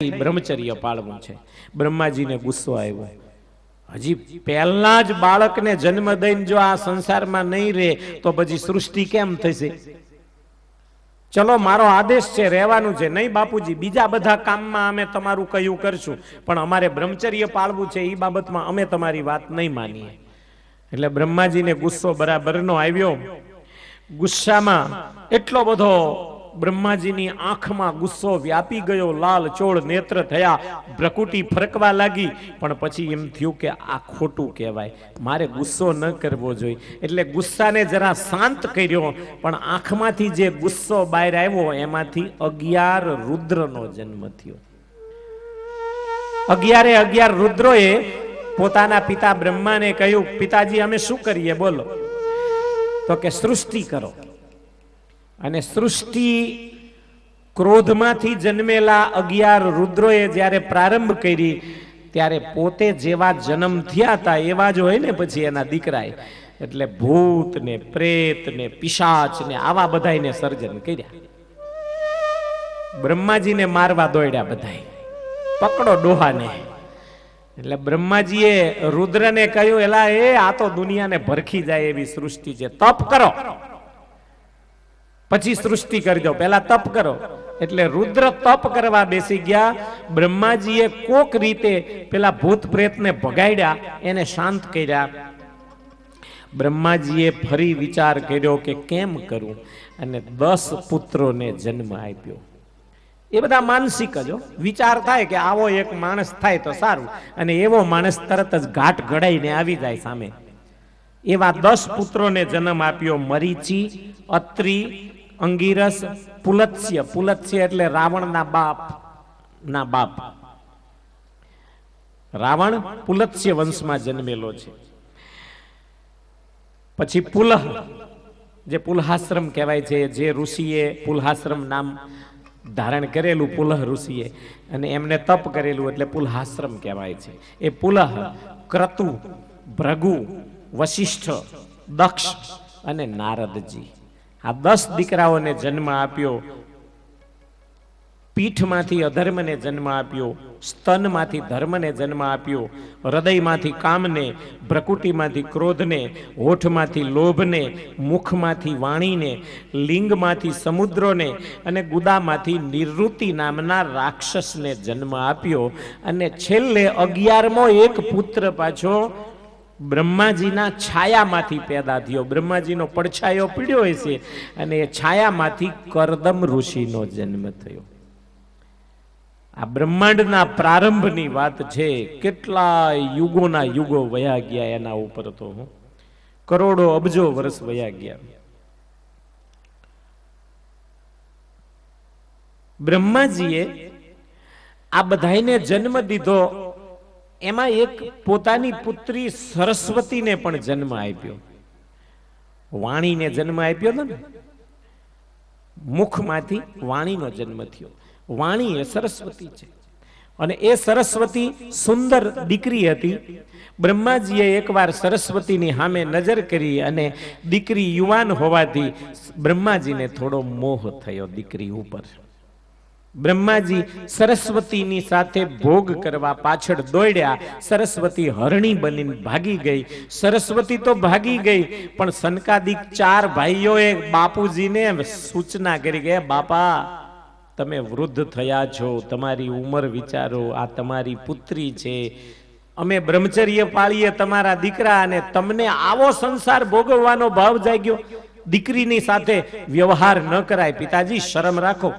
બ્રહ્મચર્ય પાળવું છે। બ્રહ્માજીને ગુસ્સો આવ્યો, હજી પહેલા જ બાળકને જન્મ દઈને જો આ સંસારમાં નહીં રહે તો પછી સૃષ્ટિ કેમ થશે? ચલો મારો આદેશ છે, રહેવાનું છે, નહીં બાપુજી બીજા બધા કામમાં અમે તમારું કયું કરશું, પણ અમારે બ્રહ્મચર્ય પાળવું છે એ બાબતમાં અમે તમારી વાત નહીં માનીએ। એટલે બ્રહ્માજીને ગુસ્સો બરાબરનો આવ્યો। ગુસ્સામાં એટલો બધો બ્રહ્માજીની આંખમાં ગુસ્સો વ્યાપી ગયો, લાલ ચોળ નેત્ર થયા, ભ્રકુટી ફરકવા લાગી। પણ પછી એમ થયું કે આ ખોટું કહેવાય, મારે ગુસ્સો ન કરવો જોઈએ, એટલે ગુસ્સાને જરા શાંત કર્યો। પણ આંખમાંથી જે ગુસ્સો બહાર આવ્યો એમાંથી 11 રુદ્રનો જન્મ થયો। 11 રુદ્રોએ પોતાના પિતા બ્રહ્માને કહ્યું, પિતાજી અમે શું કરીએ બોલો? તો કે સૃષ્ટિ કરો। અને સૃષ્ટિ ક્રોધમાંથી જન્મેલા 11 રુદ્રોએ જ્યારે પ્રારંભ કરી ત્યારે પોતે જેવા જન્મ થયા હતા એવા જ હોય ને પછી એના દીકરાએ, એટલે ભૂત ને પ્રેત ને પિશાચ ને આવા બધાને સર્જન કર્યા। બ્રહ્માજીને મારવા દોડ્યા બધાય, પકડો ડોહાને। એટલે બ્રહ્માજીએ રુદ્રને કહ્યું, એલા આ તો દુનિયાને ભરખી જાય એવી સૃષ્ટિ છે, તપ કરો પછી સૃષ્ટિ કરજો, પહેલા તપ કરો। એટલે રુદ્ર તપ કરવા બેસી ગયા। બ્રહ્માજીએ કોક રીતે પેલા ભૂત પ્રેતને ભગાડ્યા, એને શાંત કર્યા। બ્રહ્માજીએ ફરી વિચાર કર્યો કે કેમ કરું, અને 10 પુત્રોને જન્મ આપ્યો। એ બધા માનસિક જ વિચાર થાય કે આવો એક માણસ થાય તો સારું, અને એવો માણસ તરત જ ઘાટ ઘડાઈને આવી જાય સામે। એવા 10 પુત્રોને જન્મ આપ્યો, મરીચી, અત્રિ, અંગીરસ, પુલત્સ્ય। પુલત્સ્ય એટલે રાવણના બાપના બાપ, રાવણ પુલત્સ્ય વંશમાં જન્મેલો છે। પછી પુલહ, જે પુલહાશ્રમ કહેવાય છે, જે ઋષિએ પુલહાશ્રમ નામ ધારણ કરેલું, પુલહ ઋષિએ, અને એમને તપ કરેલું એટલે પુલહાશ્રમ કહેવાય છે। એ પુલહ, ક્રતુ, ભૃગુ, વશિષ્ઠ, દક્ષ અને નારદજી, આ 10 દીકરાઓને જન્મ આપ્યો। પીઠમાંથી અધર્મને જન્મ આપ્યો, સ્તનમાંથી ધર્મને જન્મ આપ્યો, હૃદયમાંથી કામને, ભ્રકુટીમાંથી ક્રોધને, હોઠમાંથી લોભને, મુખમાંથી વાણીને, લિંગમાંથી સમુદ્રોને અને ગુદામાંથી નિવૃત્તિ નામના રાક્ષસને જન્મ આપ્યો। અને છેલ્લે 11મો એક પુત્ર પાછો બ્રહ્માજીના છાયામાંથી પેદા થયો। બ્રહ્માજીનો પડછાયો પીડ્યો હોય છે, અને એ છાયામાંથી કરદમ ઋષિનો જન્મ થયો। આ બ્રહ્માંડના પ્રારંભની વાત છે। કેટલા યુગોના યુગો વયા ગયા એના ઉપર, તો કરોડો અબજો વર્ષ વયા ગયા। બ્રહ્માજીએ આ બધાને જન્મ દીધો, એમાં એક પોતાની પુત્રી સરસ્વતીને પણ જન્મ આપ્યો। વાણીને જન્મ આપ્યો હતો ને, મુખમાંથી વાણીનો જન્મ થયો। વાણી એ સરસ્વતી છે, અને એ સરસ્વતી સુંદર દીકરી હતી। બ્રહ્માજીએ એકવાર સરસ્વતીની સામે નજર કરી, અને દીકરી યુવાન હોવાથી બ્રહ્માજીને થોડો મોહ થયો દીકરી ઉપર। બ્રહ્માજી સરસ્વતીની સાથે ભોગ કરવા પાછળ દોડ્યા। સરસ્વતી હરણી બનીને ભાગી ગઈ। સરસ્વતી તો ભાગી ગઈ, પણ સનકાદિક 4 ભાઈઓએ બાપુજીને સૂચના કરી કે બાપા તમે વૃદ્ધ થયા છો, તમારી ઉંમર વિચારો, આ તમારી પુત્રી છે, અમે બ્રહ્મચર્ય પાળીએ તમારા દીકરા, અને તમને આવો સંસાર ભોગવવાનો ભાવ જાગ્યો, દીકરીની સાથે વ્યવહાર ન કરાય, પિતાજી શરમ રાખો।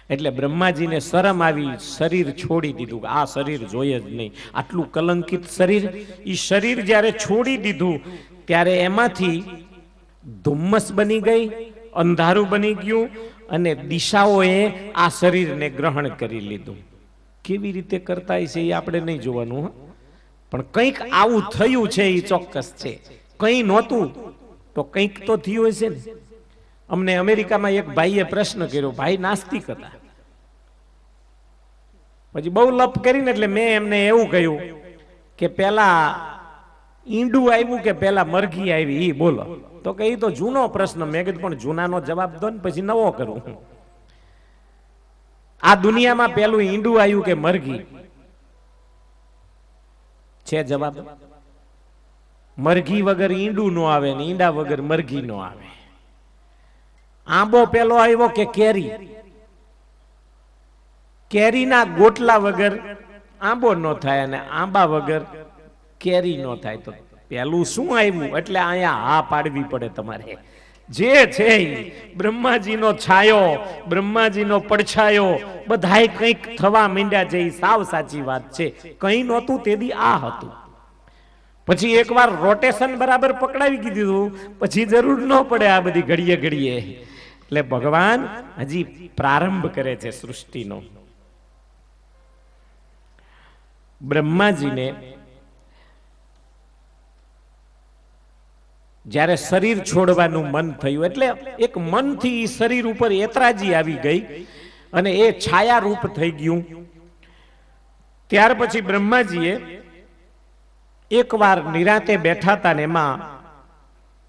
એટલે બ્રહ્માજીને શરમ આવી, શરીર છોડી દીધું, આ શરીર જોઈએ જ નહીં, આટલું કલંકિત શરીર। એ શરીર જ્યારે છોડી દીધું ત્યારે એમાંથી ધુમ્મસ બની ગઈ, અંધારું બની ગયું, અને દિશાઓએ આ શરીરને ગ્રહણ કરી લીધું। કેવી રીતે કરતા છે એ આપણે નહીં જોવાનું, પણ કંઈક આવું થયું છે એ ચોક્કસ છે। કંઈ નહોતું તો કંઈક તો થયું હશે ને। અમને અમેરિકામાં એક ભાઈએ પ્રશ્ન કર્યો, ભાઈ નાસ્તિક હતા, પછી બહુ લપ કરીને, એટલે મેં એમને એવું કહ્યું કે પેલા ઈંડું આવ્યું કે પેલા મરઘી આવી, ઈ બોલો? તો કે ઈ તો જૂનો પ્રશ્ન। મેં કીધું પણ જૂનાનો જવાબ દો ને પછી નવો કરું। આ દુનિયામાં પેલું ઈંડું આવ્યું કે મરઘી? છે જવાબ? મરઘી વગર ઈંડું નો આવે ને ઈંડા વગર મરઘી નો આવે. આંબો પેલો આવ્યો કે કેરી? કેરીના ગોટલા વગર આંબો નો થાય અને આંબા વગર કેરી નો થાય. તો પેલું શું આવ્યું? એટલે અહીંયા હા પાડવી પડે તમારે. જે છે બ્રહ્માજીનો છાયો, બ્રહ્માજીનો પડછાયો, બધાય કંઈક થવા માંડ્યા છે. સાવ સાચી વાત છે. કંઈ નહોતું તેદી આ હતું. પછી એકવાર રોટેશન બરાબર પકડાવી દીધું પછી જરૂર ન પડે આ બધી ઘડીએ ઘડીએ. એટલે ભગવાન હજી પ્રારંભ કરે છે સૃષ્ટિનો. બ્રહ્માજીને જ્યારે શરીર છોડવાનું મન થયું એટલે એક મનથી શરીર ઉપર એતરાજી આવી ગઈ અને એ છાયા રૂપ થઈ ગયું. ત્યાર પછી બ્રહ્માજીએ એકવાર નિરાતે બેઠા હતા ને એમાં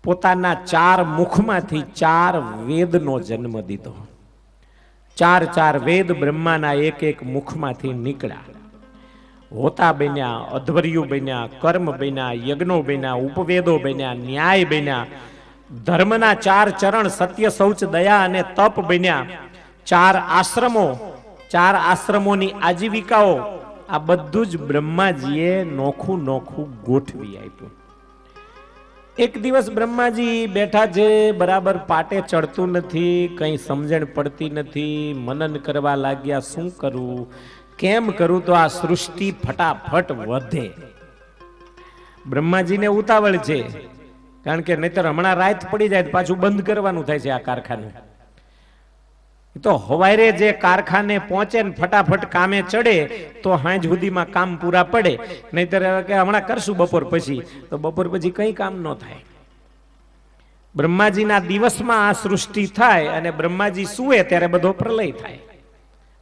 પોતાના 4 મુખમાંથી 4 વેદનો જન્મ દીધો. 4 વેદ બ્રહ્માના એક મુખમાંથી નીકળ્યા. હોતા બન્યા, અધ્વર્યુ બન્યા, કર્મ બન્યા, યજ્ઞો બન્યા, ઉપવેદો બન્યા, ન્યાય બન્યા, ધર્મના 4 ચરણ સત્ય, શૌચ, દયા અને તપ બન્યા. 4 આશ્રમો, 4 આશ્રમોની આજીવિકાઓ, આ બધું જ બ્રહ્માજીએ નોખું નોખું ગોઠવી આપ્યું. એક દિવસ બ્રહ્માજી બેઠા છે, બરાબર પાટે ચડતું નથી, કંઈ સમજણ પડતી નથી, મનન કરવા લાગ્યા. શું કરવું, કેમ કરું તો આ સૃષ્ટિ ફટાફટ વધે. બ્રહ્માજીને ઉતાવળ છે, કારણ કે નહીતર હમણાં રાત પડી જાય પાછું બંધ કરવાનું થાય છે આ કારખાનું. તો હવારે જે કારખાને પહોંચે ને ફટાફટ કામે ચડે તો સાંજ સુધીમાં કામ પૂરા પડે. નહીતર કે હમણાં કરશું બપોર પછી, તો બપોર પછી કઈ કામ ન થાય. બ્રહ્માજીના દિવસમાં આ સૃષ્ટિ થાય અને બ્રહ્માજી સુવે ત્યારે બધો પ્રલય થાય.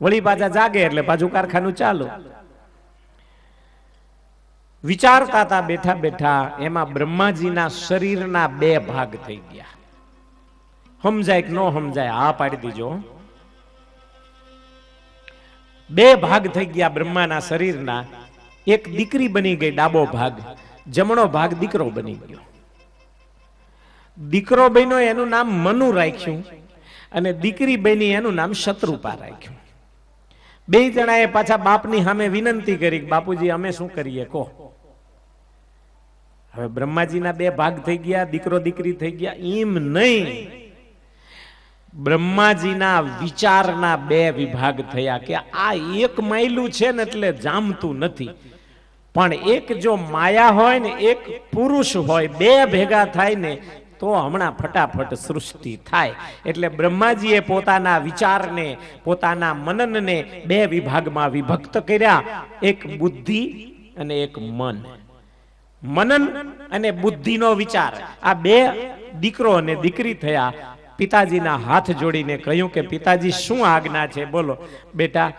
વળી પાછા જાગે એટલે પાછું કારખાનું ચાલુ. વિચારતા હતા બેઠા બેઠા, એમાં બ્રહ્માજીના શરીરના 2 ભાગ થઈ ગયા. સમજાય કે ન સમજાય હા પાડી દીજો. 2 ભાગ થઈ ગયા બ્રહ્માના શરીરના. એક દીકરી બની ગઈ ડાબો ભાગ, જમણો ભાગ દીકરો બની ગયો. દીકરો બન્યો એનું નામ મનુ રાખ્યું અને દીકરી બની એનું નામ શત્રુપા રાખ્યું. 2 જણાએ પાછા બાપની સામે વિનંતી કરી, બાપુજી અમે શું કરીએ કહો. હવે બ્રહ્માજીના 2 ભાગ થઈ ગયા, દીકરો દીકરી થઈ ગયા. એમ નહીં, બ્રહ્માજીના વિચારના 2 વિભાગ થયા કે આ એક માયલું છે ને એટલે જામતું નથી. પણ એક જો માયા હોય ને એક પુરુષ હોય, 2 ભેગા થાય ને તો હમણાં ફટાફટ સૃષ્ટિ થાય. એટલે બ્રહ્માજીએ પોતાના વિચારને, પોતાના મનનને 2 વિભાગમાં વિભક્ત કર્યા. એક બુદ્ધિ અને એક મન. મનન અને બુદ્ધિનો વિચાર, આ 2 દીકરો અને દીકરી થયા. પિતાજીના હાથ જોડીને કહ્યું કે પિતાજી શું આજ્ઞા છે બોલો. બેટા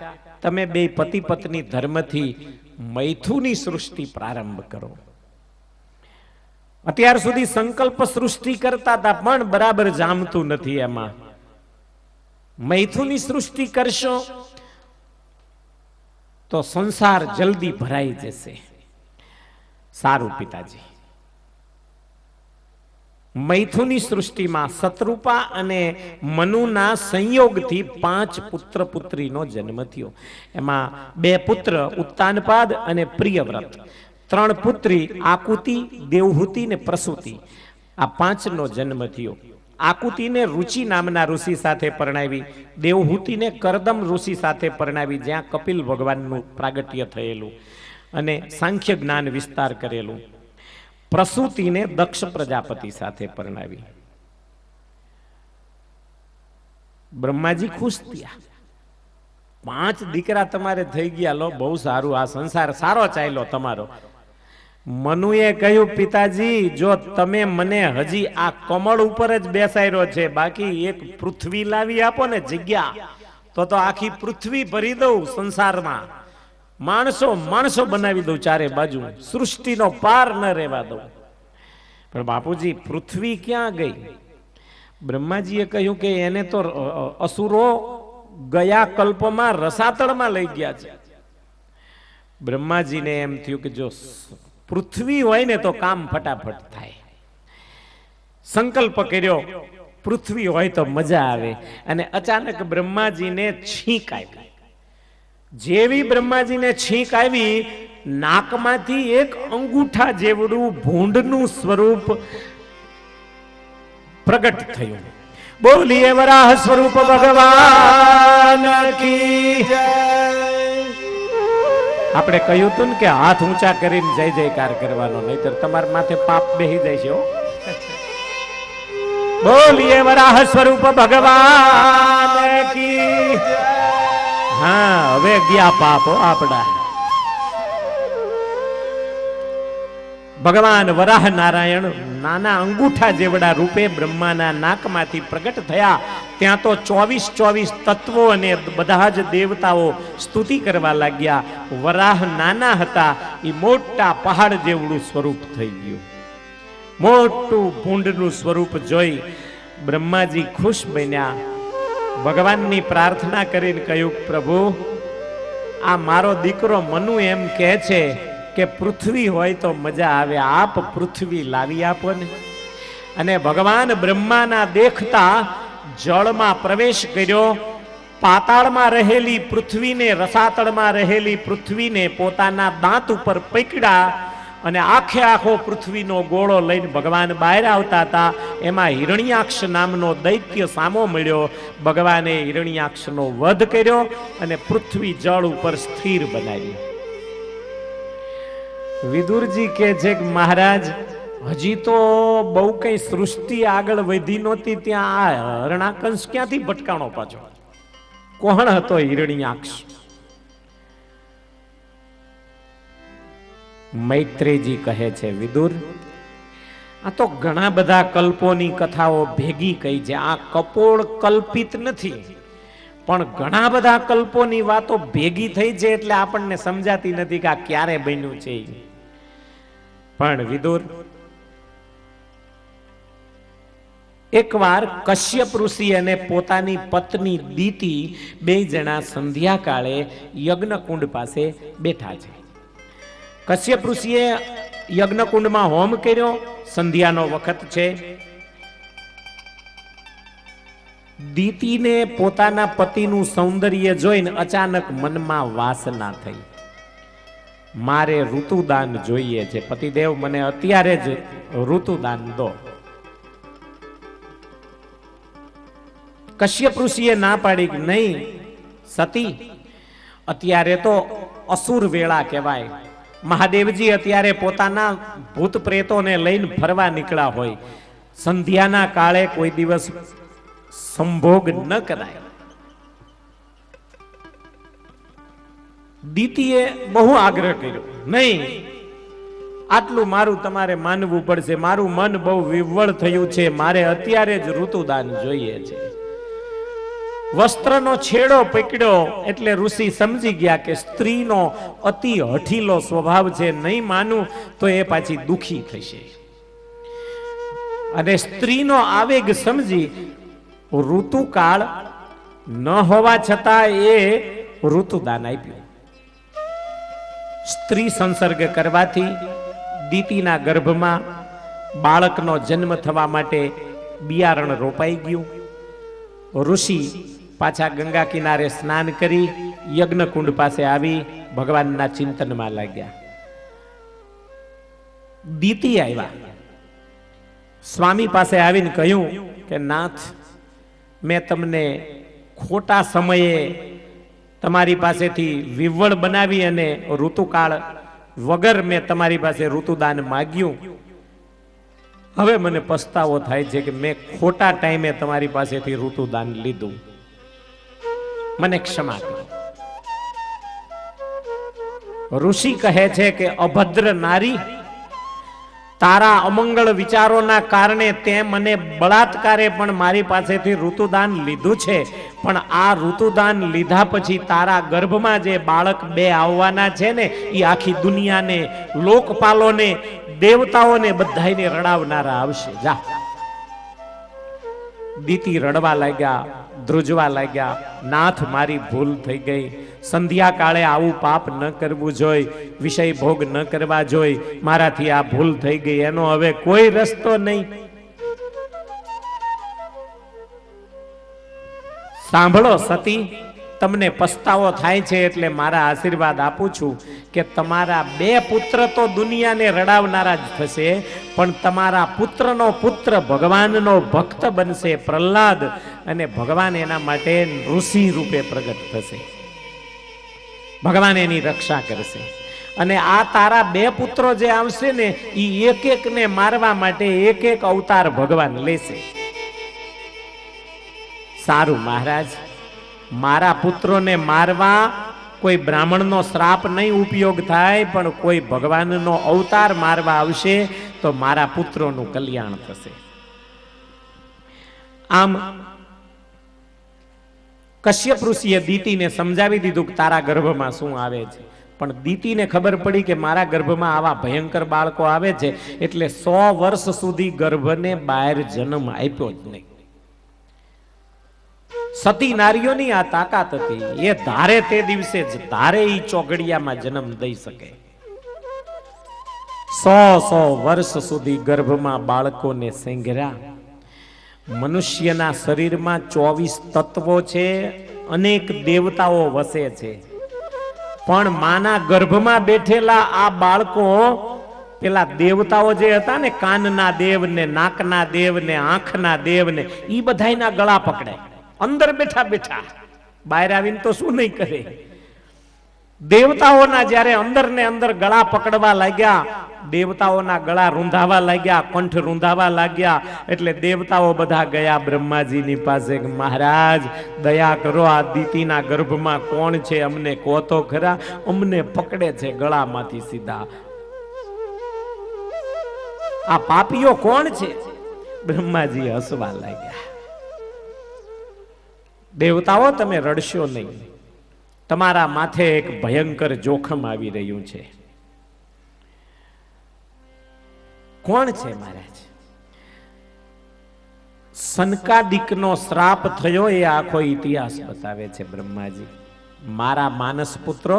તમે 2 પતિ પત્ની ધર્મથી મૈથુની સૃષ્ટિ પ્રારંભ કરો. અત્યાર સુધી સંકલ્પ સૃષ્ટિ કરતા હતા પણ બરાબર જામતું નથી. એમાં મૈથુની સૃષ્ટિ કરશો તો સંસાર જલ્દી ભરાઈ જશે. સારું પિતાજી. મૈથુની સૃષ્ટિમાં શત્રુપા અને મનુના સંયોગથી 5 પુત્ર પુત્રીનો જન્મ થયો. એમાં 2 પુત્ર ઉત્તાનપાદ અને પ્રિયવ્રત, 3 પુત્રી આકુતિ, દેવહૂતિ ને પ્રસૂતિ. આ 5નો જન્મ થયો. આકુતિને રુચિ નામના ઋષિ સાથે પરણાવી, દેવહૂતિને કરદમ ઋષિ સાથે પરણાવી, જ્યાં કપિલ ભગવાનનું પ્રાગટ્ય થયેલું અને સાંખ્ય જ્ઞાન વિસ્તાર કરેલું. પ્રસૂતિને દક્ષ પ્રજાપતિ સાથે પરણાવી. બ્રહ્માજી ખુશ થયા. 5 દીકરા તમારે થઈ ગયા, લો બહુ સારું, આ સંસાર સારો ચાલ્યો તમારો. મનુએ કહ્યું પિતાજી જો તમે મને હજી આ કમળ ઉપર જ બેસાડ્યો છે, બાકી એક પૃથ્વી લાવી આપો ને જગ્યા, તો આખી પૃથ્વી ભરી દઉં સંસારમાં. માણસો બનાવી દઉં ચારે બાજુ, સૃષ્ટિનો પાર ન રહેવા દઉં. પણ બાપુજી પૃથ્વી ક્યાં ગઈ? બ્રહ્માજીએ કહ્યું કે એને તો અસુરો ગયા કલ્પમાં રસાતળમાં લઈ ગયા છે. બ્રહ્માજીને એમ થયું કે જો પૃથ્વી હોય ને તો કામ ફટાફટ થાય. સંકલ્પ કર્યો પૃથ્વી હોય તો મજા આવે. અને અચાનક બ્રહ્માજીને છીંક આવી. જેવી બ્રહ્માજીને છીંક આવી, નાકમાંથી એક અંગૂઠા જેવડું ભૂંડનું સ્વરૂપ પ્રગટ થયું. બોલીએ વરાહ સ્વરૂપ ભગવાન કી જય. આપણે કહ્યું હતું ને કે હાથ ઊંચા કરીને જય જયકાર કરવાનો, નહીતર તમારા માથે પાપ બેહી જાય છે. બોલીએ વરાહ સ્વરૂપ ભગવાન કી. હા, હવે ગયા પાપો આપડા. ભગવાન વરાહ નારાયણ નાના અંગૂઠા જેવડા રૂપે બ્રહ્માના નાકમાંથી પ્રગટ થયા. ત્યાં તો 24 તત્વો અને બધા જ દેવતાઓ સ્તુતિ કરવા લાગ્યા. વરાહ નાના હતા, એ મોટા પહાડ જેવડું સ્વરૂપ થઈ ગયું. મોટું ભૂંડનું સ્વરૂપ જોઈ બ્રહ્માજી ખુશ બન્યા. ભગવાનની પ્રાર્થના કરીને કહ્યું, પ્રભુ, આ મારો દીકરો મનુ એમ કહે છે કે પૃથ્વી હોય તો મજા આવે, આપ પૃથ્વી લાવી આપો ને. અને ભગવાન બ્રહ્માના દેખતા જળમાં પ્રવેશ કર્યો. પાતાળમાં રહેલી પૃથ્વીને, રસાતળમાં રહેલી પૃથ્વીને પોતાના દાંત ઉપર પકડ્યા અને આખે આખો પૃથ્વીનો ગોળો લઈને ભગવાન બહાર આવતા હતા. એમાં હિરણ્યાક્ષ નામનો દૈત્ય સામો મળ્યો. ભગવાને હિરણ્યાક્ષનો વધ કર્યો અને પૃથ્વી જળ ઉપર સ્થિર બનાવી. વિદુરજી કહે છે કે મહારાજ, હજી તો બહુ કઈ સૃષ્ટિ આગળ વધી નહોતી, ત્યાં આ હરણાકંસ ક્યાંથી ભટકાણો પાછો? કોણ હતો હિરણ્યાક્ષ? મૈત્રેયજી કહે છે, વિદુર, આ તો ઘણા બધા કલ્પોની કથાઓ ભેગી કહી છે. આ કપોળ કલ્પિત નથી, પણ ઘણા બધા કલ્પોની વાતો ભેગી થઈ છે, એટલે આપણને સમજાતી નથી કે આ ક્યારે બન્યું છે. પણ વિદુર, એકવાર કશ્યપ ઋષિ અને પોતાની પત્ની દીતિ બે જણા સંધ્યા કાળે યજ્ઞકુંડ પાસે બેઠા છે. કશ્યપ ઋષિએ યજ્ઞકુંડમાં હોમ કર્યો. સંધ્યાનો વખત છે. દીતિને પોતાના પતિનું સૌંદર્ય જોઈને અચાનક મનમાં વાસના થઈ, મારે ઋતુદાન જોઈએ છે. પતિદેવ, મને અત્યારે જ ઋતુદાન દો. કશ્યપ ઋષિએ ના પાડી કે નહીં સતી, અત્યારે તો અસુર વેળા કહેવાય. મહાદેવજી અત્યારે પોતાના ભૂત પ્રેતોને લઈને ફરવા નીકળ્યા હોય. સંધ્યાના કાળે કોઈ દિવસ સંભોગ ન કરાય. દીતીએ બહુ આગ્રહ કર્યો, નહીં, આટલું મારું તમારે માનવું પડશે. મારું મન બહુ વિવળ થયું છે, મારે અત્યારે જ ઋતુદાન જોઈએ છે. વસ્ત્રનો છેડો પકડ્યો એટલે ઋષિ સમજી ગયા કે સ્ત્રીનો અતિ હઠીલો સ્વભાવ છે, નહીં માનું તો એ પાછી દુખી થશે. અને સ્ત્રીનો આવેગ સમજી ઋતુકાળ ન હોવા છતાં એ ઋતુદાન આપ્યું. સ્ત્રી સંસર્ગ કરવાથી દીતીના ગર્ભમાં બાળકનો જન્મ થવા માટે બિયારણ રોપાઈ ગયું. ઋષિ પાછા ગંગા કિનારે સ્નાન કરી યજ્ઞકુંડ પાસે આવી ભગવાનના ચિંતનમાં લાગ્યા. દીતી આવ્યા, સ્વામી પાસે આવીને કહ્યું કે નાથ, મેં તમને ખોટા સમયે તમારી પાસેથી વિવળ બનાવી અને ઋતુકાળ વગર મેં તમારી પાસે ઋતુદાન માગ્યું. હવે મને પસ્તાવો થાય છે કે મેં ખોટા ટાઈમે તમારી પાસેથી ઋતુદાન લીધું, મને ક્ષમા કરો. ઋષિ કહે છે કે અભદ્ર નારી, તારા અમંગળ વિચારોના કારણે તે મને બળાત્કારે પણ મારી પાસેથી ઋતુદાન લીધું છે, પણ આ ઋતુદાન લીધા પછી તારા ગર્ભમાં જે બાળક બે આવવાના છે ને, એ આખી દુનિયાને, લોકપાલોને, દેવતાઓને બધાને રડાવનારા આવશે. જા. દીતી રડવા લાગ્યા, ધ્રુજવા લાગ્યા, નાથ મારી ભૂલ થઈ ગઈ, સંધ્યા કાળે આવું પાપ ન કરવું જોઈએ, વિષય ભોગ ન કરવા જોઈએ, મારાથી આ ભૂલ થઈ ગઈ, એનો હવે કોઈ રસ્તો નહીં. સાંભળો સતી, તમને પસ્તાવો થાય છે એટલે મારા આશીર્વાદ આપું છું કે તમારા 2 પુત્ર તો દુનિયાને રડાવનારા જ થશે, પણ તમારા પુત્રનો પુત્ર ભગવાનનો ભક્ત બનશે, પ્રહલાદ, અને ભગવાન એના માટે ઋષિ રૂપે પ્રગટ થશે, ભગવાન એની રક્ષા કરશે. અને આ તારા 2 પુત્રો જે આવશે ને એ એક એકને મારવા માટે એક એક અવતાર ભગવાન લેશે. સારું મહારાજ, મારા પુત્રોને મારવા કોઈ બ્રાહ્મણનો શ્રાપ નહીં ઉપયોગ થાય, પણ કોઈ ભગવાનનો અવતાર મારવા આવશે તો મારા પુત્રોનું કલ્યાણ થશે. આમ કશ્યપ ઋષિએ દીતીને સમજાવી દીધું કે તારા ગર્ભમાં શું આવે છે, પણ દીતીને ખબર પડી કે મારા ગર્ભમાં આવા ભયંકર બાળકો આવે છે, એટલે 100 વર્ષ સુધી ગર્ભને બહાર જન્મ આપ્યો જ નહીં. સતી નારીઓની આ તાકાત હતી, એ ધારે તે દિવસે જ ધારે ઈ ચોઘડિયામાં જન્મ દઈ શકે. 100 વર્ષ સુધી ગર્ભમાં બાળકોને સેંઘર્યા. મનુષ્યના શરીરમાં 24 તત્વો છે, અનેક દેવતાઓ વસે છે, પણ માના ગર્ભમાં બેઠેલા આ બાળકો પેલા દેવતાઓ જે હતા ને, કાનના દેવ ને, નાકના દેવ ને, આંખના દેવ ને, ઈ બધાયના ગળા પકડે. અંદર બેઠા બેઠા, બહાર આવીને તો શું નહીં કરે. દેવતાઓના જ્યારે અંદર ને અંદર ગળા પકડવા લાગ્યા, દેવતાઓના ગળા રૂંધાવા લાગ્યા, કંઠ રૂંધાવા લાગ્યા, એટલે દેવતાઓ બધા ગયા બ્રહ્માજીની પાસે કે મહારાજ દયા કરો, આ દીતીના ગર્ભમાં કોણ છે, અમને કહો તો ખરા, અમને પકડે છે ગળામાંથી સીધા. આ પાપીઓ કોણ છે? બ્રહ્માજી હસવા લાગ્યા. દેવતાઓ, તમે રડશો નહીં, તમારા માથે એક ભયંકર જોખમ આવી રહ્યું છે. કોણ છે મહારાજ? સનકાદિકનો શ્રાપ થયો એ આખો ઇતિહાસ બતાવે છે બ્રહ્માજી. મારા માનસ પુત્રો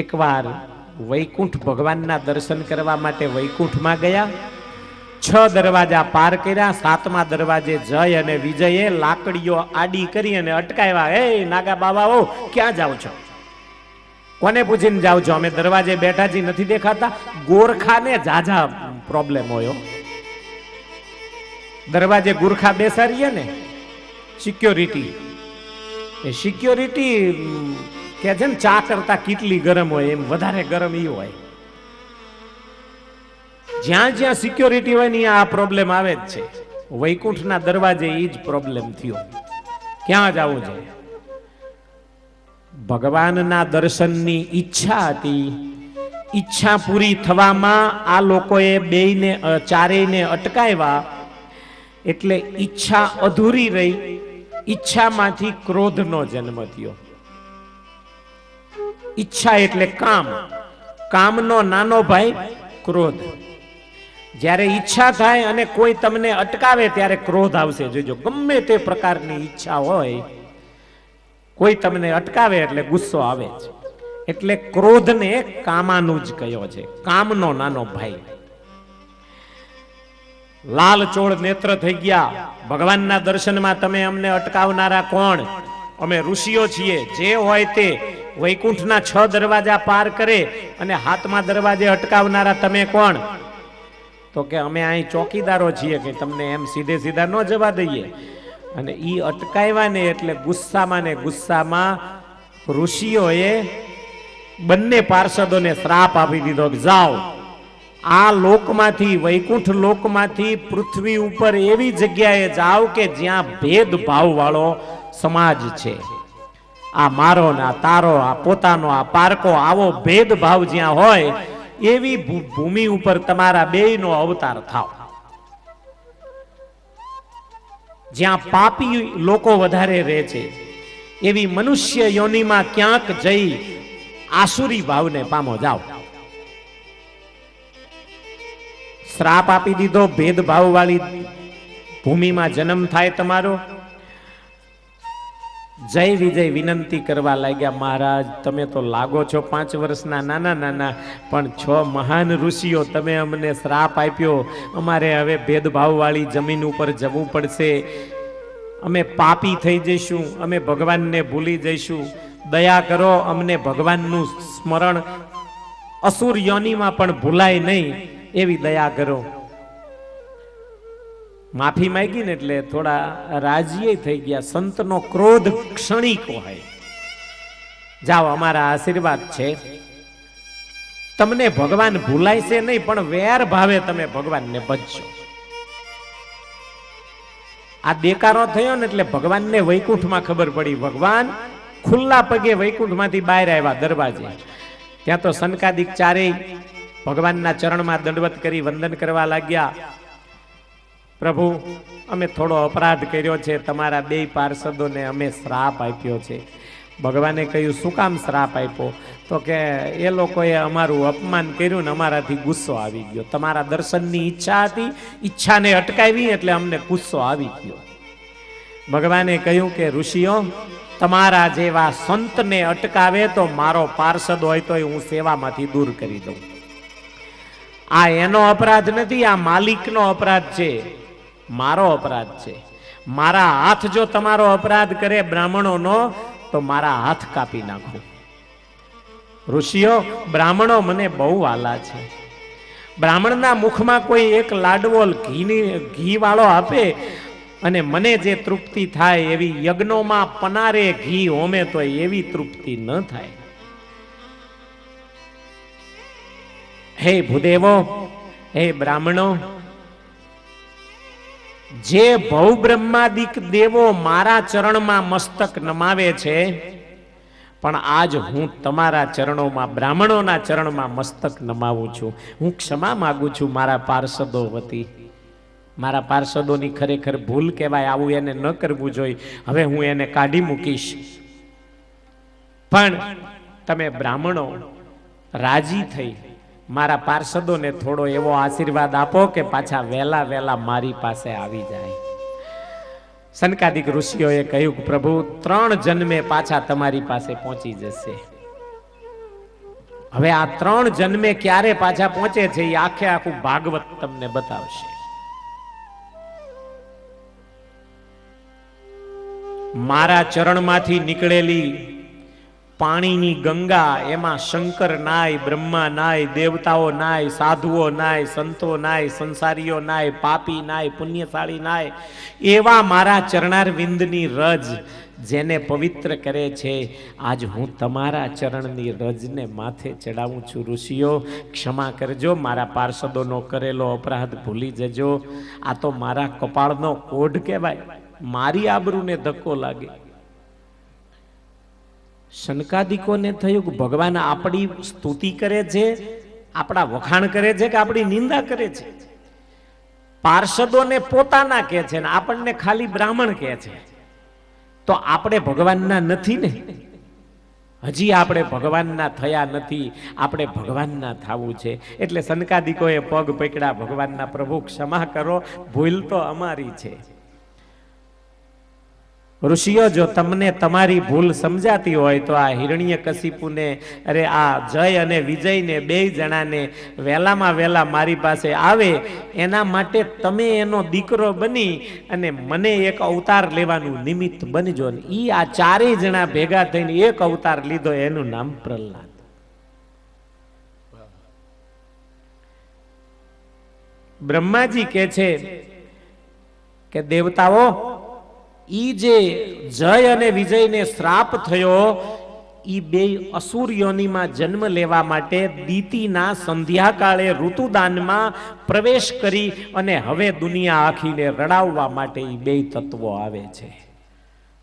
એકવાર વૈકુંઠ ભગવાનના દર્શન કરવા માટે વૈકુંઠમાં ગયા. 6 દરવાજા પાર કર્યા. 7મા દરવાજે જય અને વિજયે લાકડીઓ આડી કરી અને અટકાવ્યા. એ નાગા બાબાઓ, ક્યાં જાઓ છો? કોને પૂછીને જાઓ છો? અમે દરવાજે બેઠા છીએ, નથી દેખાતા? ગોરખાને જાજા પ્રોબ્લેમ હોય. દરવાજે ગુરખા બેસાડીએ ને, સિક્યોરિટી, એ સિક્યોરિટી કે છે ને ચા કરતા કેટલી ગરમ હોય એમ વધારે ગરમ એ હોય. જ્યાં જ્યાં સિક્યોરિટી હોય ને આ પ્રોબ્લેમ આવે જ છે. વૈકુંઠના દરવાજે એ જ પ્રોબ્લેમ થયો. ક્યાં જવું છે? ભગવાનના દર્શનની ઈચ્છા હતી. ઈચ્છા પૂરી થવામાં આ લોકોએ બેયને ચારેયને અટકાવ્યા, એટલે ઈચ્છા અધૂરી રહી. ઈચ્છામાંથી ક્રોધનો જન્મ થયો. ઈચ્છા એટલે કામ, કામનો નાનો ભાઈ ક્રોધ. જ્યારે ઈચ્છા થાય અને કોઈ તમને અટકાવે ત્યારે ક્રોધ આવશે. જોજો, ગમે તે પ્રકારની ઈચ્છા હોય, કોઈ તમને અટકાવે એટલે ગુસ્સો આવે છે. એટલે ક્રોધને કામાનું જ કહ્યો છે, કામનો નાનો ભાઈ. લાલ ચોળ નેત્ર થઈ ગયા. ભગવાનના દર્શનમાં તમે અમને અટકાવનારા કોણ? અમે ઋષિઓ છીએ. જે હોય તે વૈકુંઠના 6 દરવાજા પાર કરે અને 7મા દરવાજે અટકાવનારા તમે કોણ? તો કે અમે અહીં ચોકીદારો છીએ, કે તમને એમ સીધે સીધા ન જવા દઈએ. અને ઈ અટકાવ્યા ને એટલે ગુસ્સામાં ને ગુસ્સામાં ઋષિઓએ બંને પાર્ષદોને શ્રાપ આપી દીધો કે જાઓ, આ લોકમાંથી, વૈકુંઠ લોકમાંથી પૃથ્વી ઉપર એવી જગ્યાએ જાઓ કે જ્યાં ભેદભાવ વાળો સમાજ છે. આ મારો ને આ તારો, આ પોતાનો, આ પારકો, આવો ભેદભાવ જ્યાં હોય એવી ભૂમિ ઉપર તમારા બેયનો અવતાર થાવ. જ્યાં પાપી લોકો વધારે રહે છે એવી મનુષ્ય યોનિમાં ક્યાંક જઈ આસુરી ભાવને પામો જાઓ. શ્રાપ આપી દીધો. ભેદભાવ વાળી ભૂમિમાં જન્મ થાય તમારો. જય વિજય વિનંતી કરવા લાગ્યા, મહારાજ તમે તો લાગો છો 5 વર્ષના નાના નાના, પણ છો મહાન ઋષિઓ, તમે અમને શ્રાપ આપ્યો, અમારે હવે ભેદભાવ વાળી જમીન ઉપર જવું પડશે, અમે પાપી થઈ જઈશું, અમે ભગવાનને ભૂલી જઈશું, દયા કરો, અમને ભગવાનનું સ્મરણ અસુર યોનિમાં પણ ભૂલાય નહીં એવી દયા કરો. માફી માંગી ને એટલે થોડા રાજીએ થઈ ગયા. સંતનો ક્રોધ ક્ષણિક હોય. જાઓ, અમારા આશીર્વાદ છે, તમને ભગવાન ભૂલાય છે નહીં, પણ વેર ભાવે તમે ભગવાનને ભજશો. આ દેકારો થયો ને એટલે ભગવાનને વૈકુંઠમાં ખબર પડી. ભગવાન ખુલ્લા પગે વૈકુંઠમાંથી બહાર આવ્યા દરવાજે. ત્યાં તો સનકાદિક ચારેય ભગવાનના ચરણમાં દંડવત કરી વંદન કરવા લાગ્યા. પ્રભુ, અમે થોડો અપરાધ કર્યો છે, તમારા 2 પાર્ષદોને અમે શ્રાપ આપ્યો છે. ભગવાને કહ્યું, શું કામ શ્રાપ આપ્યો? તો કે એ લોકોએ અમારું અપમાન કર્યું ને અમારાથી ગુસ્સો આવી ગયો. તમારા દર્શનની ઈચ્છા હતી, ઈચ્છાને અટકાવી એટલે અમને ગુસ્સો આવી ગયો. ભગવાને કહ્યું કે ઋષિઓ, તમારા જેવા સંતને અટકાવે તો મારો પાર્ષદ હોય તો હું સેવામાંથી દૂર કરી દઉં. આ એનો અપરાધ નથી, આ માલિકનો અપરાધ છે, મારો અપરાધ છે. મારા હાથ જો તમારો અપરાધ કરે બ્રાહ્મણોનો તો મારા હાથ કાપી નાખું. ઋષિઓ, બ્રાહ્મણો મને બહુ વાલા છે. બ્રાહ્મણના મુખમાં કોઈ એક લાડવો ઘી વાળો આપે અને મને જે તૃપ્તિ થાય એવી યજ્ઞોમાં પનારે ઘી હોમે તો એવી તૃપ્તિ ન થાય. હે ભૂદેવો, હે બ્રાહ્મણો, જે ભવ બ્રહ્માદિક દેવો મારા ચરણમાં મસ્તક નમાવે છે, પણ આજ હું તમારા ચરણોમાં, બ્રાહ્મણોના ચરણમાં મસ્તક નમાવું છું. હું ક્ષમા માગું છું મારા પાર્ષદો વતી. મારા પાર્ષદોની ખરેખર ભૂલ કહેવાય, આવું એને ન કરવું જોઈએ. હવે હું એને કાઢી મૂકીશ, પણ તમે બ્રાહ્મણો રાજી થઈ મારા પાર્ષદોને થોડો એવો આશીર્વાદ આપો કે પાછા વહેલા વહેલા મારી પાસે આવી જાય. સનકાદિક ઋષિઓએ કહ્યું કે પ્રભુ 3 જન્મે પાછા તમારી પાસે પહોંચી જશે. હવે આ 3 જન્મે ક્યારે પાછા પહોંચે છે એ આખે આખું ભાગવત તમને બતાવશે. મારા ચરણમાંથી નીકળેલી પાણીની ગંગા, એમાં શંકર નાય, બ્રહ્મા નાય, દેવતાઓ નાય, સાધુઓ નાય, સંતો નાય, સંસારીઓ નાય, પાપી નાય, પુણ્યશાળી નાય, એવા મારા ચરણારવિંદની રજ જેને પવિત્ર કરે છે, આજ હું તમારા ચરણની રજને માથે ચડાવું છું. ઋષિઓ, ક્ષમા કરજો, મારા પાર્ષદોનો કરેલો અપરાધ ભૂલી જજો. આ તો મારા કપાળનો કોઢ કહેવાય, મારી આબરૂને ધક્કો લાગે. શનકાદિકોને થયું કે ભગવાન આપણી સ્તુતિ કરે છે, આપણા વખાણ કરે છે કે આપણી નિંદા કરે છે? પાર્ષદોને પોતાના કહે છે ને આપણને ખાલી બ્રાહ્મણ કહે છે, તો આપણે ભગવાનના નથી ને. હજી આપણે ભગવાનના થયા નથી, આપણે ભગવાનના થવું છે. એટલે શનકાદિકોએ પગ પકડ્યા, ભગવાનના, પ્રભુ ક્ષમા કરો, ભૂલ તો અમારી છે. ઋષિઓ, જો તમને તમારી ભૂલ સમજાતી હોય તો આ હિરણ્યકશિપુને, અરે આ જય અને વિજયને 2 જણાને વહેલામાં વહેલા મારી પાસે આવે એના માટે તમે એનો દીકરો બની અને મને એક અવતાર લેવાનું નિમિત્ત બનજો. ને ઈ આ 4 જણા ભેગા થઈને એક અવતાર લીધો, એનું નામ પ્રહલાદ. બ્રહ્માજી કહે છે કે દેવતાઓ, ઈ જે જય અને વિજયને શ્રાપ થયો, ઈ 2 અસુર-યોનિમાં જન્મ લેવા માટે દીતિના સંધ્યાકાળે ઋતુદાનમાં પ્રવેશ કરી અને હવે દુનિયા આખીને રડાવવા માટે ઈ 2 તત્વો આવે છે.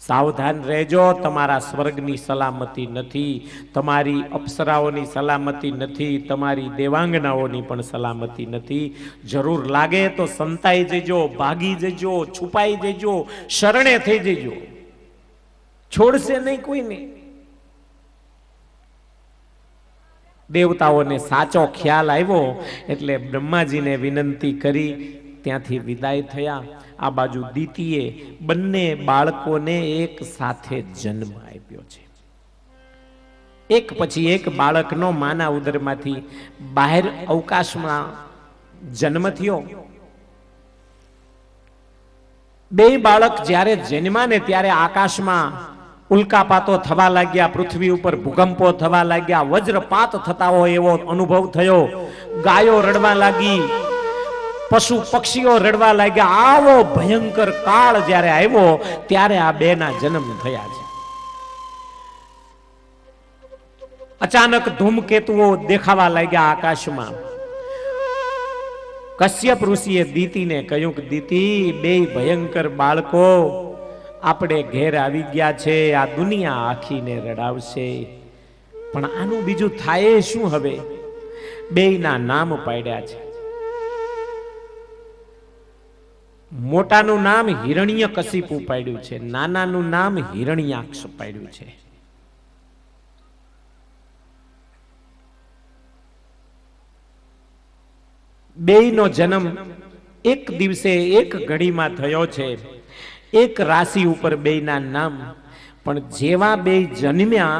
સાવધાન રહેજો, તમારા સ્વર્ગની સલામતી નથી, તમારી અપ્સરાઓની સલામતી નથી, તમારી દેવાંગનાઓની પણ સલામતી નથી. જરૂર લાગે તો સંતાઈ જજો, ભાગી જજો, છુપાઈ જજો, શરણે થઈ જજો, છોડશે નહીં કોઈને. દેવતાઓને સાચો ખ્યાલ આવ્યો એટલે બ્રહ્માજીને વિનંતી કરી ત્યાંથી વિદાય થયા. આ બાજુ દીતીએ બંને બાળકોને એક સાથે જન્મ આપ્યો છે. એક પછી એક બાળકનો માના ઉદરમાંથી બહાર અવકાશમાં જન્મ થયો. બે બાળક જ્યારે જન્મ્યા ને ત્યારે આકાશમાં ઉલ્કાપાતો થવા લાગ્યા, પૃથ્વી ઉપર ભૂકંપો થવા લાગ્યા, વજ્રપાત થતા હોય એવો અનુભવ થયો. ગાયો રડવા લાગી, પશુ પક્ષીઓ રડવા લાગ્યા. આવો ભયંકર કાળ જ્યારે આવ્યો ત્યારે આ બેના જન્મ થયા છે. અચાનક ધૂમકેતુઓ દેખાવા લાગ્યા આકાશમાં. કશ્યપ ઋષિએ દીતીને કહ્યું કે દીતી, બે ભયંકર બાળકો આપણે ઘેર આવી ગયા છે, આ દુનિયા આખીને રડાવશે, પણ આનું બીજું થાય શું? હવે બેયના નામ પાડ્યા છે. મોટાનું નામ હિરણ્યકશિપુ પાડ્યું છે, નાનાનું નામ હિરણ્યાક્ષ પાડ્યું છે. બેયનો જન્મ એક દિવસે એક ઘડીમાં થયો છે, એક રાશિ ઉપર બેયના નામ. પણ જેવા બે જન્મ્યા,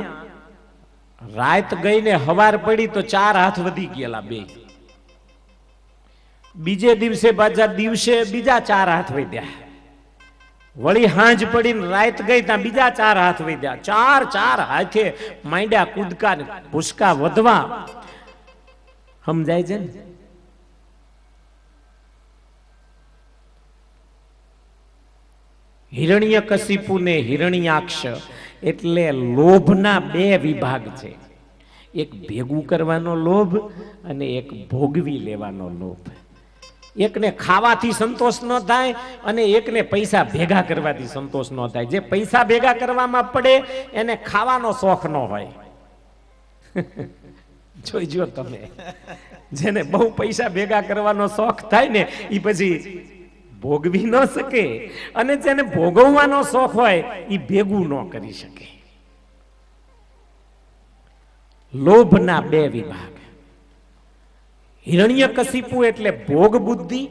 રાત ગઈ ને હવાર પડી તો 4 હાથ વધી ગયેલા બે. બીજે દિવસે પાછા દિવસે બીજા 4 હાથ વધ્યા. વળી હાંજ પડીને રાત ગઈ ત્યાં બીજા 4 હાથ વધ્યા. 4 હાથે માંડ્યા કૂદકા ભૂસકા વધવા. સમજાય છે ને? હિરણ્યકશિપુ ને હિરણ્યાક્ષ એટલે લોભના 2 વિભાગ છે. એક ભેગું કરવાનો લોભ અને એક ભોગવી લેવાનો લોભ. એકને ખાવાથી સંતોષ ન થાય અને એકને પૈસા ભેગા કરવાથી સંતોષ ન થાય. જે પૈસા ભેગા કરવામાં પડે એને ખાવાનો શોખ ન હોય. જોઈજો તમે, જેને બહુ પૈસા ભેગા કરવાનો શોખ થાય ને એ પછી ભોગવી ન શકે, અને જેને ભોગવવાનો શોખ હોય એ ભેગું ન કરી શકે. લોભના 2 વિભાગ. હિરણ્યકશિપુ એટલે ભોગ બુદ્ધિ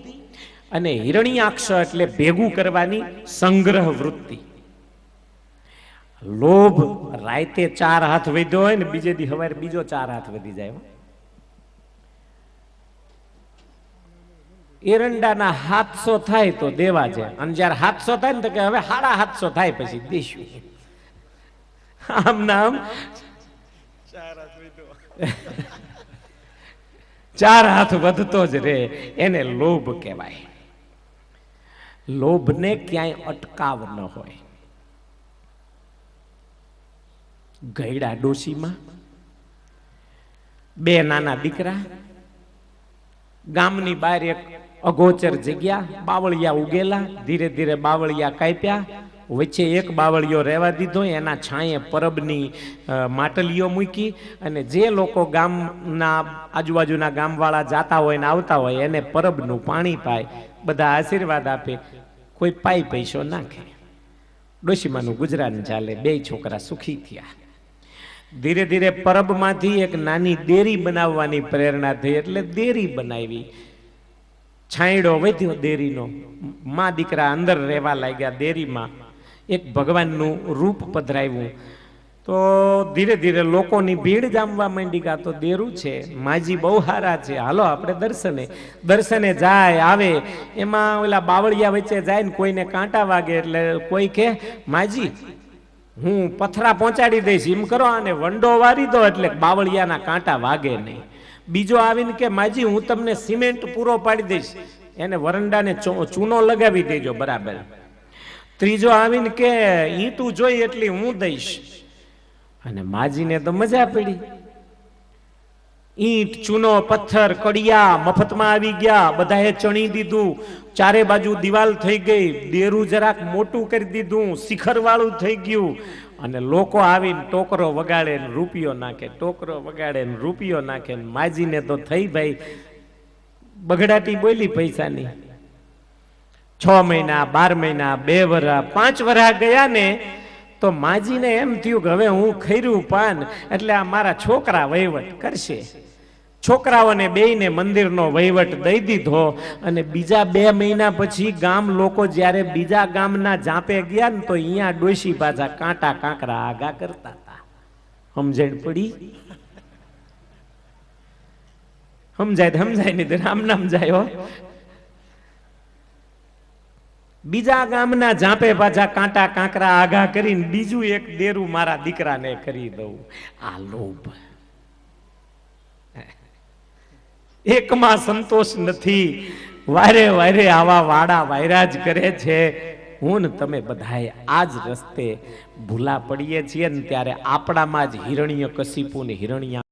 અને હિરણ્યાક્ષ એટલે ભેગું કરવાની સંગ્રહ વૃત્તિ. લોભ રાતે 4 હાથ વધ્યો હોય ને બીજે દી સવારે બીજો 4 હાથ વધી જાય. એરંડાના 700 થાય તો દેવા છે, અને જયારે 700 થાય ને તો કે હવે 750 થાય પછી દેશું. આમ નામ 4 હાથ વધતો જ રે, એને લોભ કહેવાય. લોભને ક્યાંય અટકાવ ન હોય. ગયડા ડોશીમાં 2 નાના દીકરા, ગામની બહાર એક અગોચર જગ્યા, બાવળિયા ઉગેલા. ધીરે ધીરે બાવળિયા કાપ્યા, વચ્ચે એક બાવળિયો રહેવા દીધો, એના છાંયે પરબની માટલીઓ મૂકી, અને જે લોકો ગામના આજુબાજુના ગામવાળા જાતા હોય ને આવતા હોય એને પરબનું પાણી પાય, બધા આશીર્વાદ આપે, કોઈ પાઈ પૈસો નાખે. ડોશીમાનું ગુજરાન ચાલે. 2 છોકરા સુખી થયા. ધીરે ધીરે પરબમાંથી એક નાની દેરી બનાવવાની પ્રેરણા થઈ, એટલે દેરી બનાવી. છાંયડો વધ્યો દેરીનો, માં દીકરા અંદર રહેવા લાગ્યા દેરીમાં. એક ભગવાનનું રૂપ પધરાવ્યું તો ધીરે ધીરે લોકોની ભીડ જામવા માંડી. કા તો દેરું છે, માજી બહુ સારા છે, હાલો આપણે દર્શને જાય આવે. એમાં ઓલા બાવળિયા વચ્ચે જાય ને કોઈને કાંટા વાગે એટલે કોઈ કે માજી હું પથરા પહોંચાડી દઈશ, એમ કરો અને વંડો વારી દો એટલે બાવળિયાના કાંટા વાગે નહીં. બીજો આવીને કે માજી હું તમને સિમેન્ટ પૂરો પાડી દઈશ, એને વરંડાને ચૂનો લગાવી દેજો બરાબર. ત્રીજો આવીને કે ઈંટું જોઈ એટલી હું દઈશ. અને માજીને તો મજા પડી. ઈંટ, ચૂનો, પથ્થર, કડિયા મફતમાં આવી ગયા. બધાએ ચણી દીધું, ચારે બાજુ દિવાલ થઈ ગઈ, દેરું જરાક મોટું કરી દીધું, શિખર વાળું થઈ ગયું. અને લોકો આવીને ટોકરો વગાડે ને રૂપિયો નાખે, ટોકરો વગાડે ને રૂપિયો નાખે. માજીને તો થઈ ભાઈ બગડાટી બોલી પૈસાની. 6 મહિના, 12 મહિના, 2 વર્ષ, 5 વર્ષ ગયા ને તો માજીને એમ થયું કે હવે હું ખૈરું પાન એટલે આ મારા છોકરા વહીવટ કરશે. છોકરાઓને બેયને મંદિરનો વહીવટ દઈ દીધો અને બીજા 2 મહિના પછી ગામ લોકો જ્યારે બીજા ગામના જાપે ગયા ને તો અહીંયા ડોશી પાછા કાંટા કાંકરા આગા કરતા હતા. સમજણ પડી? સમજાય નહીં રામ નામ જાય. બીજા ગામના જાપે પાછા કાંટા કાંકરા આગા કરીને બીજું એક ડેરું મારા દીકરાને કરી દઉં. આ લોભ. એકમાં સંતોષ નથી, વારે વારે આવા વાડા વાયરા જ કરે છે. હું ને તમે બધાએ આ જ રસ્તે ભૂલા પડીએ છીએ ને ત્યારે આપણામાં જ હિરણ્ય કશિપુ ને હિરણ્યા